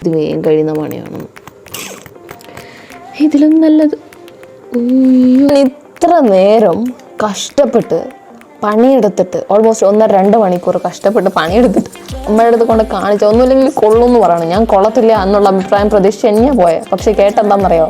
ഇത് വേഗം കഴിയുന്ന പണിയാണ്. ഇതിലും നല്ലത് ഇത്ര നേരം കഷ്ടപ്പെട്ട് പണിയെടുത്തിട്ട് ഓൾമോസ്റ്റ് 1-2 മണിക്കൂർ കഷ്ടപ്പെട്ട് പണിയെടുത്തിട്ട് അമ്മയുടെ അടുത്ത് കൊണ്ട് കാണിച്ച ഒന്നുമില്ലെങ്കിൽ കൊള്ളുമെന്ന് പറയണം. ഞാൻ കൊള്ളത്തില്ല എന്നുള്ള അഭിപ്രായം പ്രതീക്ഷിച്ച് തന്നെയാ പോയത്. പക്ഷെ കേട്ടെന്താണെന്നറിയോ?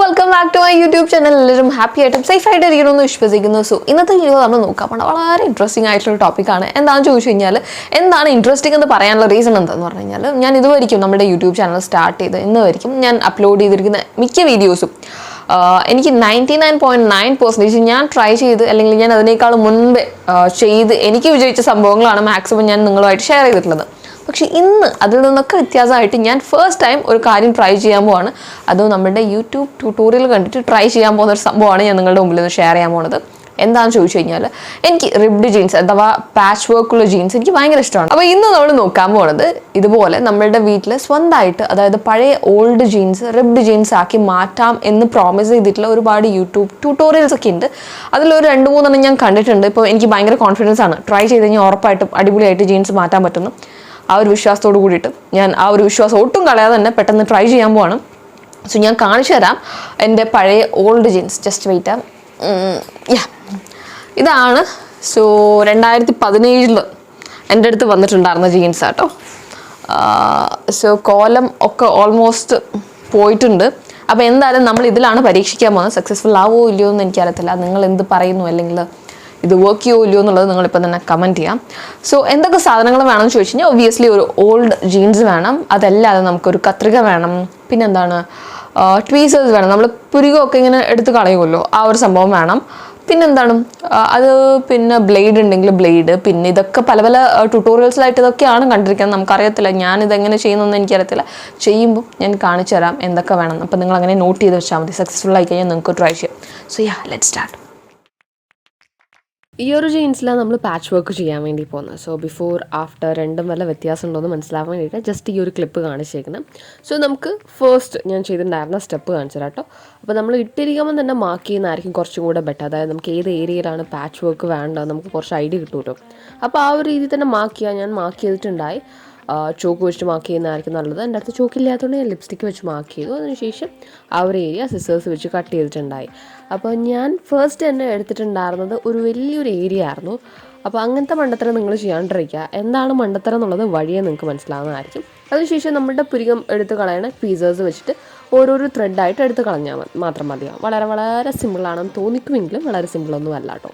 Welcome back to my YouTube channel. എല്ലാവരും ഹാപ്പി ആയിട്ടും സേഫ് ആയിട്ട് ഇരിക്കണമെന്ന് വിശ്വസിക്കുന്നു. സോ ഇന്നത്തെ വീഡിയോ നമ്മൾ നോക്കാൻ പോകണം വളരെ ഇൻട്രസ്റ്റിംഗ് ആയിട്ടുള്ള ടോപ്പിക്കാണ്. എന്താണെന്ന് ചോദിച്ചു കഴിഞ്ഞാൽ, എന്താണ് ഇൻട്രസ്റ്റിംഗ് എന്ന് പറയാനുള്ള റീസൺ എന്താണെന്ന് പറഞ്ഞു കഴിഞ്ഞാൽ, ഞാൻ ഇതുവരെയും നമ്മുടെ യൂട്യൂബ് ചാനൽ സ്റ്റാർട്ട് ചെയ്ത് ഇന്ന് വരെയും ഞാൻ അപ്ലോഡ് ചെയ്തിരിക്കുന്ന മിക്ക വീഡിയോസും എനിക്ക് 99.9% ഞാൻ ട്രൈ ചെയ്ത് അല്ലെങ്കിൽ ഞാൻ അതിനേക്കാൾ മുൻപ് ചെയ്ത് എനിക്ക് വിജയിച്ച സംഭവങ്ങളാണ് മാക്സിമം ഞാൻ നിങ്ങളുമായിട്ട് ഷെയർ ചെയ്തിട്ടുള്ളത്. പക്ഷേ ഇന്ന് അതിൽ നിന്നൊക്കെ വ്യത്യാസമായിട്ട് ഞാൻ ഫസ്റ്റ് ടൈം ഒരു കാര്യം ട്രൈ ചെയ്യാൻ പോവാണ്. അതും നമ്മുടെ യൂട്യൂബ് ട്യൂട്ടോറിയൽ കണ്ടിട്ട് ട്രൈ ചെയ്യാൻ പോകുന്ന ഒരു സംഭവമാണ് ഞാൻ നിങ്ങളുടെ മുമ്പിൽ നിന്ന് ഷെയർ ചെയ്യാൻ പോകുന്നത്. എന്താണെന്ന് ചോദിച്ചു കഴിഞ്ഞാൽ, എനിക്ക് റിബ്ഡ് ജീൻസ് അഥവാ പാച്ച് വർക്കുള്ള ജീൻസ് എനിക്ക് ഭയങ്കര ഇഷ്ടമാണ്. അപ്പോൾ ഇന്ന് നമ്മൾ നോക്കാൻ പോകുന്നത് ഇതുപോലെ നമ്മളുടെ വീട്ടിൽ സ്വന്തമായിട്ട്, അതായത് പഴയ ഓൾഡ് ജീൻസ് റിബ്ഡ് ജീൻസ് ആക്കി മാറ്റാം എന്ന് പ്രോമിസ് ചെയ്തിട്ടുള്ള ഒരുപാട് യൂട്യൂബ് ട്യൂട്ടോറിയൽസ് ഒക്കെ ഉണ്ട്. അതിലൊരു 2-3 ഞാൻ കണ്ടിട്ടുണ്ട്. ഇപ്പോൾ എനിക്ക് ഭയങ്കര കോൺഫിഡൻസ് ആണ്, ട്രൈ ചെയ്ത് കഴിഞ്ഞാൽ ഉറപ്പായിട്ടും അടിപൊളിയായിട്ട് ജീൻസ് മാറ്റാൻ പറ്റുന്നു. ആ ഒരു വിശ്വാസത്തോട് കൂടിയിട്ട് ഞാൻ ആ ഒരു വിശ്വാസം ഒട്ടും കളയാതെ തന്നെ പെട്ടെന്ന് ട്രൈ ചെയ്യാൻ പോവാണ്. സോ ഞാൻ കാണിച്ചു തരാം എൻ്റെ പഴയ ഓൾഡ് ജീൻസ്. Just wait. ഇതാണ്. സോ 2017 എൻ്റെ അടുത്ത് വന്നിട്ടുണ്ടായിരുന്ന ജീൻസ് ആട്ടോ. സോ കോലം ഒക്കെ ഓൾമോസ്റ്റ് പോയിട്ടുണ്ട്. അപ്പോൾ എന്തായാലും നമ്മൾ ഇതിലാണ് പരീക്ഷിക്കാൻ പോകുന്നത്. സക്സസ്ഫുൾ ആവോ ഇല്ലയോ എന്ന് എനിക്കറിയത്തില്ല. നിങ്ങൾ എന്ത് പറയുന്നു, അല്ലെങ്കിൽ ഇത് വർക്ക് ചെയ്യോ ഇല്ലയോ എന്നുള്ളത് നിങ്ങളിപ്പോൾ തന്നെ കമൻറ്റ് ചെയ്യാം. സോ എന്തൊക്കെ സാധനങ്ങൾ വേണമെന്ന് ചോദിച്ചു കഴിഞ്ഞാൽ, ഒബ്വിയസ്ലി ഒരു ഓൾഡ് ജീൻസ് വേണം. അതല്ലാതെ നമുക്കൊരു കത്രിക വേണം. പിന്നെന്താണ്, ട്വീസേഴ്സ് വേണം. നമ്മൾ പുരികമൊക്കെ ഇങ്ങനെ എടുത്ത് കളയുമല്ലോ, ആ ഒരു സംഭവം വേണം. പിന്നെന്താണ് അത്, പിന്നെ ബ്ലേഡ് ഉണ്ടെങ്കിൽ ബ്ലേഡ്. പിന്നെ ഇതൊക്കെ പല പല ട്യൂട്ടോറിയൽസിലായിട്ട് ഇതൊക്കെയാണ് കണ്ടിരിക്കുന്നത്. നമുക്കറിയത്തില്ല, ഞാനിതെങ്ങനെ ചെയ്യുന്നതെന്ന് എനിക്കറിയത്തില്ല. ചെയ്യുമ്പോൾ ഞാൻ കാണിച്ചു തരാം എന്തൊക്കെ വേണം. അപ്പോൾ നിങ്ങൾ അങ്ങനെ നോട്ട് ചെയ്ത് വെച്ചാൽ മതി. സക്സസ്ഫുൾ ആയി കഴിഞ്ഞാൽ നിങ്ങൾക്ക് ട്രൈ ചെയ്യാം. So let's start. ഈ ഒരു ജീൻസിലാണ് നമ്മൾ പാച്ച് വർക്ക് ചെയ്യാൻ വേണ്ടി പോകുന്നത്. സോ ബിഫോർ ആഫ്റ്റർ രണ്ടും വല്ല വ്യത്യാസം ഉണ്ടോ എന്ന് മനസ്സിലാവാൻ വേണ്ടിയിട്ട് ജസ്റ്റ് ഈ ഒരു ക്ലിപ്പ് കാണിച്ചേക്കുന്നത്. സോ നമുക്ക് ഫസ്റ്റ് ഞാൻ ചെയ്തിട്ടുണ്ടായിരുന്ന സ്റ്റെപ്പ് കാണിച്ചു തരാം കേട്ടോ. അപ്പോൾ നമ്മൾ ഇട്ടിരിക്കുമ്പോൾ തന്നെ മാർക്ക് ചെയ്യുന്നതായിരിക്കും കുറച്ചും കൂടെ ബെറ്റർ. അതായത് നമുക്ക് ഏത് ഏരിയയിലാണ് പാച്ച് വർക്ക് വേണ്ടത് നമുക്ക് കുറച്ച് ഐഡിയ കിട്ടുമല്ലോ. അപ്പോൾ ആ ഒരു രീതിയിൽ തന്നെ മാർക്ക് ചെയ്യാൻ ഞാൻ മാർക്ക് ചെയ്തിട്ടുണ്ടായി. ചോക്ക് വെച്ചിട്ട് മാർക്ക് ചെയ്യുന്നതായിരിക്കും നല്ലത്. എൻ്റെ അടുത്ത് ചോക്കില്ലാത്തതുകൊണ്ട് ഞാൻ ലിപ്സ്റ്റിക്ക് വെച്ച് മാർക്ക് ചെയ്തു. അതിനുശേഷം ആ ഒരു ഏരിയ സിസേഴ്സ് വെച്ച് കട്ട് ചെയ്തിട്ടുണ്ടായി. അപ്പോൾ ഞാൻ ഫസ്റ്റ് തന്നെ എടുത്തിട്ടുണ്ടായിരുന്നത് ഒരു വലിയൊരു ഏരിയ ആയിരുന്നു. അപ്പോൾ അങ്ങനത്തെ മണ്ടത്തരം നിങ്ങൾ ചെയ്യാണ്ടിരിക്കുക. എന്താണ് മണ്ടത്തരം എന്നുള്ളത് വഴിയെ നിങ്ങൾക്ക് മനസ്സിലാവുന്നതായിരിക്കും. അതിനുശേഷം നമ്മുടെ പുരികം എടുത്ത് കളയണ പീസേഴ്സ് വെച്ചിട്ട് ഓരോരോ ത്രെഡായിട്ട് എടുത്ത് കളഞ്ഞാൽ മാത്രം മതിയാവും. വളരെ വളരെ സിമ്പിളാണെന്ന് തോന്നിക്കുമെങ്കിലും വളരെ സിമ്പിളൊന്നും അല്ല കേട്ടോ.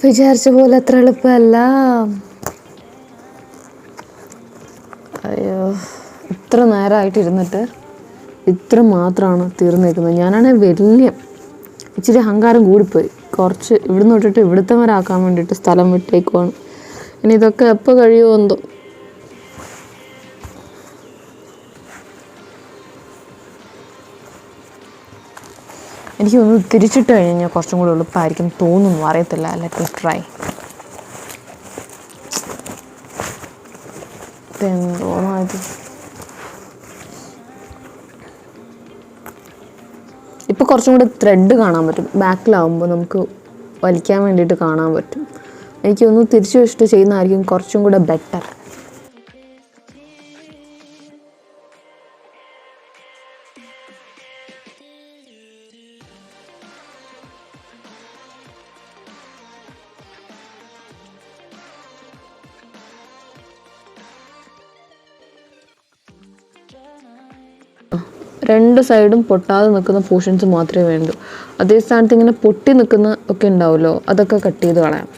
വിചാരിച്ച പോലെ അത്ര എളുപ്പമല്ല. അയ്യോ, ഇത്ര നേരമായിട്ട് ഇരുന്നിട്ട് ഇത്ര മാത്രമാണ് തീർന്നേക്കുന്നത്. ഞാനാണെങ്കിൽ വലിയ ഇച്ചിരി അഹങ്കാരം കൂടിപ്പോയി. കുറച്ച് ഇവിടുന്ന് തൊട്ടിട്ട് ഇവിടുത്തെ വരാക്കാൻ വേണ്ടിയിട്ട് സ്ഥലം വിട്ടേക്കുവാണ്. ഇനി ഇതൊക്കെ എപ്പോൾ കഴിയുമോ എന്തോ. എനിക്കൊന്ന് തിരിച്ചിട്ട് കഴിഞ്ഞാൽ കുറച്ചും കൂടി എളുപ്പമായിരിക്കും തോന്നുന്നു, അറിയത്തില്ല. Let me try. ഇതെന്തോന്നായത്. ഇപ്പോൾ കുറച്ചും കൂടി ത്രെഡ് കാണാൻ പറ്റും. ബാക്കിലാവുമ്പോൾ നമുക്ക് വലിക്കാൻ വേണ്ടിയിട്ട് കാണാൻ പറ്റും. എനിക്കൊന്ന് തിരിച്ചു വെച്ചിട്ട് ചെയ്യുന്നതായിരിക്കും കുറച്ചും കൂടെ ബെറ്റർ. രണ്ട് സൈഡും പൊട്ടാതെ നിൽക്കുന്ന പോർഷൻസ് മാത്രമേ വേണ്ടൂ. അതേ സ്ഥാനത്ത് ഇങ്ങനെ പൊട്ടി നിൽക്കുന്ന ഒക്കെ ഉണ്ടാവുമല്ലോ, അതൊക്കെ കട്ട് ചെയ്ത് കളയാം.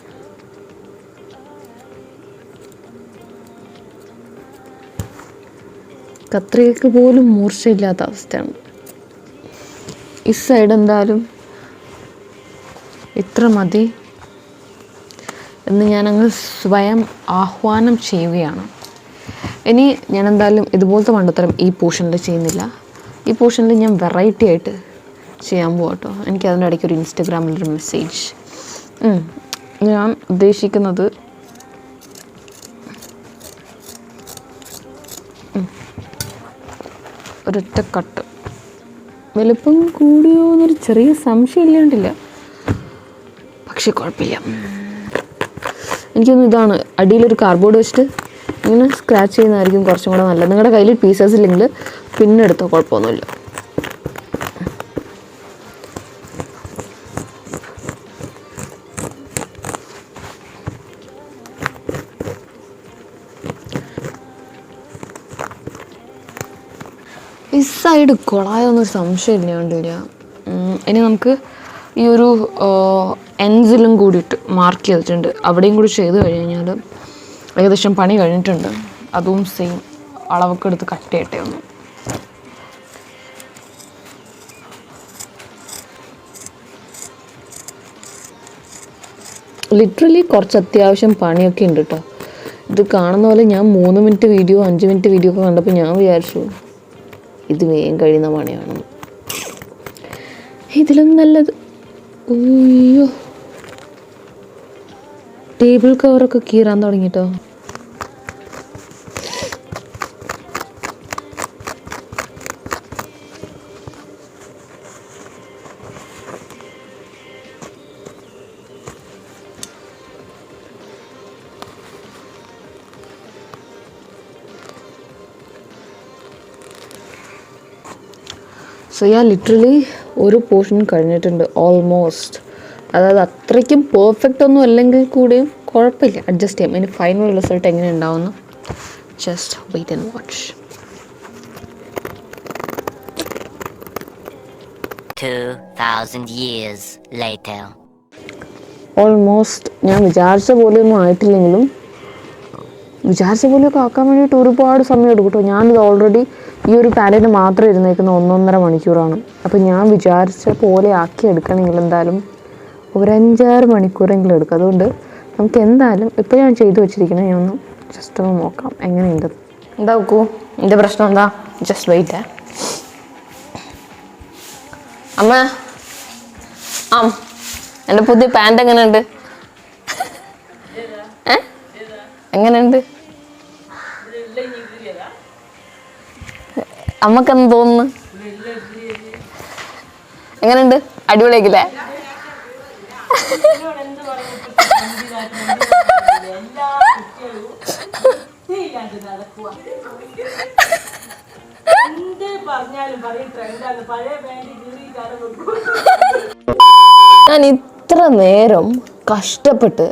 കത്രികയ്ക്ക് പോലും മൂർച്ചയില്ലാത്ത അവസ്ഥയാണ്. ഈ സൈഡ് എന്തായാലും ഇത്ര മതി എന്ന് ഞാനങ്ങ് സ്വയം ആഹ്വാനം ചെയ്യുകയാണ്. ഇനി ഞാൻ എന്തായാലും ഇതുപോലത്തെ മണ്ടത്തരം ഈ പോർഷനിൽ ചെയ്യുന്നില്ല. ഈ പോർഷനിൽ ഞാൻ വെറൈറ്റി ആയിട്ട് ചെയ്യാൻ പോകാം കേട്ടോ. എനിക്ക് അതിൻ്റെ ഇടയ്ക്ക് ഒരു ഇൻസ്റ്റഗ്രാമിലൊരു മെസ്സേജ്. ഞാൻ ഉദ്ദേശിക്കുന്നത് ഒരൊറ്റ കട്ട്. വലുപ്പം കൂടിയോ എന്നൊരു ചെറിയ സംശയം ഇല്ലാണ്ടില്ല, പക്ഷെ കുഴപ്പമില്ല. എനിക്കൊന്നും ഇതാണ് അടിയിലൊരു കാർഡ്ബോർഡ് വെച്ചിട്ട് ഇങ്ങനെ സ്ക്രാച്ച് ചെയ്യുന്നതായിരിക്കും കുറച്ചും കൂടെ നല്ലത്. നിങ്ങളുടെ കയ്യിൽ പീസസ് ഇല്ലെങ്കിൽ പിന്നെ എടുത്തോ, കുഴപ്പമൊന്നുമില്ല. ഈ സൈഡ് കൊളായൊന്നൊരു സംശയമില്ല കണ്ടില്ല. ഇനി നമുക്ക് ഈ ഒരു എൻസിലും കൂടിയിട്ട് മാർക്ക് ചെയ്തിട്ടുണ്ട്, അവിടെയും കൂടി ചെയ്ത് കഴിഞ്ഞാൽ ഏകദേശം പണി കഴിഞ്ഞിട്ടുണ്ട്. അതും സെയിം അളവൊക്കെ എടുത്ത് കട്ട് ചെയ്യട്ടെ ഒന്ന്. ലിറ്ററലി കുറച്ച് അത്യാവശ്യം പണിയൊക്കെ ഉണ്ട് കേട്ടോ. ഇത് കാണുന്ന പോലെ ഞാൻ 3 മിനിറ്റ് വീഡിയോ 5 മിനിറ്റ് വീഡിയോ ഒക്കെ കണ്ടപ്പോൾ ഞാൻ വിചാരിച്ചു ഇത് വേഗം കഴിയുന്ന പണിയാണെന്ന്. ഇതിലും നല്ലത് അയ്യോ ടേബിൾ കവറൊക്കെ കീറാൻ തുടങ്ങിട്ടോ. സോ ലിറ്ററലി ഒരു പോർഷൻ കഴിഞ്ഞിട്ടുണ്ട് ഓൾമോസ്റ്റ്. അതായത് അത്രയ്ക്കും പെർഫെക്റ്റ് ഒന്നും അല്ലെങ്കിൽ കൂടിയും കുഴപ്പമില്ല, അഡ്ജസ്റ്റ് ചെയ്യാം. ഇനി ഫൈനൽ റിസൾട്ട് എങ്ങനെ ഉണ്ടാവുമെന്ന് just wait and watch. 2000 years later. Almost ഞാൻ വിചാരിച്ച പോലെയൊന്നും ആയിട്ടില്ലെങ്കിലും വിചാരിച്ച പോലെയൊക്കെ ആക്കാൻ വേണ്ടിയിട്ട് ഒരുപാട് സമയം എടുക്കും കേട്ടോ. ഞാനിത് ഓൾറെഡി ഈ ഒരു പാൻറ്റിന് മാത്രം ഇരുന്നേക്കുന്ന 1.5 മണിക്കൂറാണ്. അപ്പോൾ ഞാൻ വിചാരിച്ച പോലെ ആക്കി എടുക്കണമെങ്കിൽ എന്തായാലും ഒരു 5-6 മണിക്കൂറെങ്കിലും എടുക്കും. അതുകൊണ്ട് നമുക്ക് എന്തായാലും ഇപ്പോൾ ഞാൻ ചെയ്തു വെച്ചിരിക്കുന്നത് ഞാൻ ഒന്ന് ജസ്റ്റ് ഒന്ന് നോക്കാം എങ്ങനെയുണ്ട്. എന്താ നോക്കൂ, എൻ്റെ പ്രശ്നം എന്താ, ജസ്റ്റ് വെയിറ്റ്. അമ്മ എൻ്റെ പുതിയ പാൻറ് എങ്ങനെയുണ്ട്? എങ്ങനെയുണ്ട്? അമ്മക്കെന്ത് തോന്നുന്നു? എങ്ങനെയുണ്ട്? അടിപൊളിയാക്കില്ലേ? ഞാൻ ഇത്ര നേരം കഷ്ടപ്പെട്ട്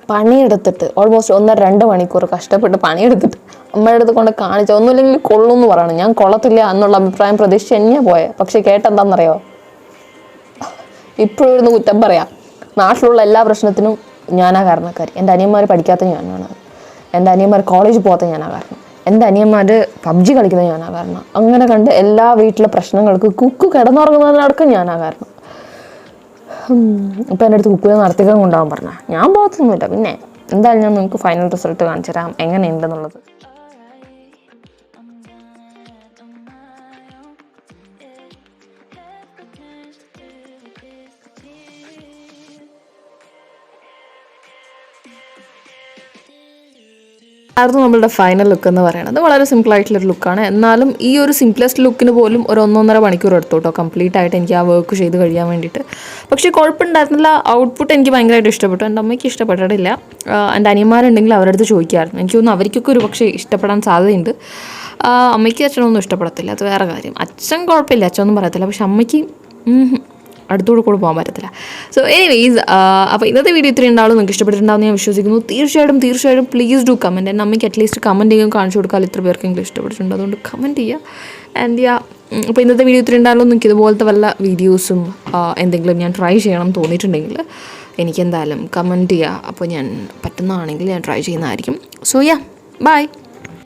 പണിയെടുത്തിട്ട് ഓൾമോസ്റ്റ് 1-2 മണിക്കൂർ കഷ്ടപ്പെട്ട് പണിയെടുത്തിട്ട് അമ്മയുടെ അടുത്ത് കൊണ്ട് കാണിച്ച ഒന്നുമില്ലെങ്കിൽ കൊള്ളുമെന്ന് പറയണം. ഞാൻ കൊള്ളത്തില്ല എന്നുള്ള അഭിപ്രായം പ്രതീക്ഷിച്ച് തന്നെയാണ് പോയത്. പക്ഷെ കേട്ടെന്താണെന്നറിയോ, ഇപ്പോഴും ഇരുന്ന് കുറ്റം പറയാം. നാട്ടിലുള്ള എല്ലാ പ്രശ്നത്തിനും ഞാനാ കാരണക്കാരി. എൻ്റെ അനിയന്മാർ പഠിക്കാത്ത ഞാനാണ്, എൻ്റെ അനിയന്മാർ കോളേജിൽ പോകാത്ത ഞാനാ കാരണം, എൻ്റെ അനിയന്മാർ PUBG കളിക്കുന്നത് ഞാനാ കാരണം. അങ്ങനെ കണ്ട് എല്ലാ വീട്ടിലെ പ്രശ്നങ്ങൾക്ക് കുക്കു കിടന്നുറങ്ങുന്നതിനടക്കം ഞാനാ കാരണം. ഇപ്പം എൻ്റെ അടുത്ത് കുക്കുവിനെ നടത്തിക്കാൻ കൊണ്ടുപോകാൻ പറഞ്ഞാൽ ഞാൻ പോകത്തൊന്നുമില്ല. പിന്നെ എന്തായാലും ഞാൻ നിങ്ങൾക്ക് ഫൈനൽ റിസൾട്ട് കാണിച്ചു തരാം എങ്ങനെയുണ്ടെന്നുള്ളത്. ആയിരുന്നു നമ്മളുടെ ഫൈനൽ ലുക്ക് എന്ന് പറയുന്നത്. വളരെ സിമ്പിളായിട്ടുള്ളൊരു ലുക്കാണ്. എന്നാലും ഈ ഒരു സിംപ്ലസ്റ്റ് ലുക്കിന് പോലും ഒരു 1.5 മണിക്കൂർ എടുത്തു കേട്ടോ കംപ്ലീറ്റ് ആയിട്ട് എനിക്ക് ആ വർക്ക് ചെയ്ത് കഴിയാൻ വേണ്ടിയിട്ട്. പക്ഷേ കുഴപ്പമുണ്ടായിരുന്നില്ല. ഔട്ട്പുട്ട് എനിക്ക് ഭയങ്കരമായിട്ട് ഇഷ്ടപ്പെട്ടു. എൻ്റെ അമ്മയ്ക്ക് ഇഷ്ടപ്പെട്ടിട്ടില്ല. എൻ്റെ അനിയന്മാരുണ്ടെങ്കിൽ അവരുടെ അടുത്ത് ചോദിക്കാമായിരുന്നു. എനിക്ക് തോന്നുന്നു അവർക്കൊക്കെ ഒരു പക്ഷേ ഇഷ്ടപ്പെടാൻ സാധ്യതയുണ്ട്. അമ്മയ്ക്ക് അച്ഛനൊന്നും ഇഷ്ടപ്പെടത്തില്ല, അത് വേറെ കാര്യം. അച്ഛൻ കുഴപ്പമില്ല, അച്ഛനൊന്നും പറയത്തില്ല. പക്ഷെ അമ്മയ്ക്ക് അടുത്തൂടെ കൂടെ പോകാൻ പറ്റത്തില്ല. സോ എനിവേയ്സ്, അപ്പോൾ ഇന്നത്തെ വീഡിയോ ഇത്രയും ഉണ്ടാവും. നിങ്ങൾക്ക് ഇഷ്ടപ്പെട്ടിട്ടുണ്ടാവും ഞാൻ വിശ്വസിക്കുന്നു. തീർച്ചയായിട്ടും പ്ലീസ് ഡു കമൻറ്റ്. എൻ്റെ അമ്മയ്ക്ക് അറ്റ്ലീസ്റ്റ് കമൻറ്റ് ചെയ്യാൻ കാണിച്ചു കൊടുക്കാൻ ഇത്ര പേർക്കെങ്കിലും ഇഷ്ടപ്പെട്ടിട്ടുണ്ട്. അതുകൊണ്ട് കമൻറ്റ് ചെയ്യുക. ആൻഡ് അപ്പോൾ ഇന്നത്തെ വീഡിയോ ഇത്രയും ഉണ്ടാവും. നിങ്ങൾക്ക് ഇതുപോലത്തെ വല്ല വീഡിയോസും എന്തെങ്കിലും ഞാൻ ട്രൈ ചെയ്യണം തോന്നിയിട്ടുണ്ടെങ്കിൽ എനിക്കെന്തായാലും കമൻറ്റ് ചെയ്യുക. അപ്പോൾ ഞാൻ പറ്റുന്നതാണെങ്കിൽ ഞാൻ ട്രൈ ചെയ്യുന്നതായിരിക്കും. So by.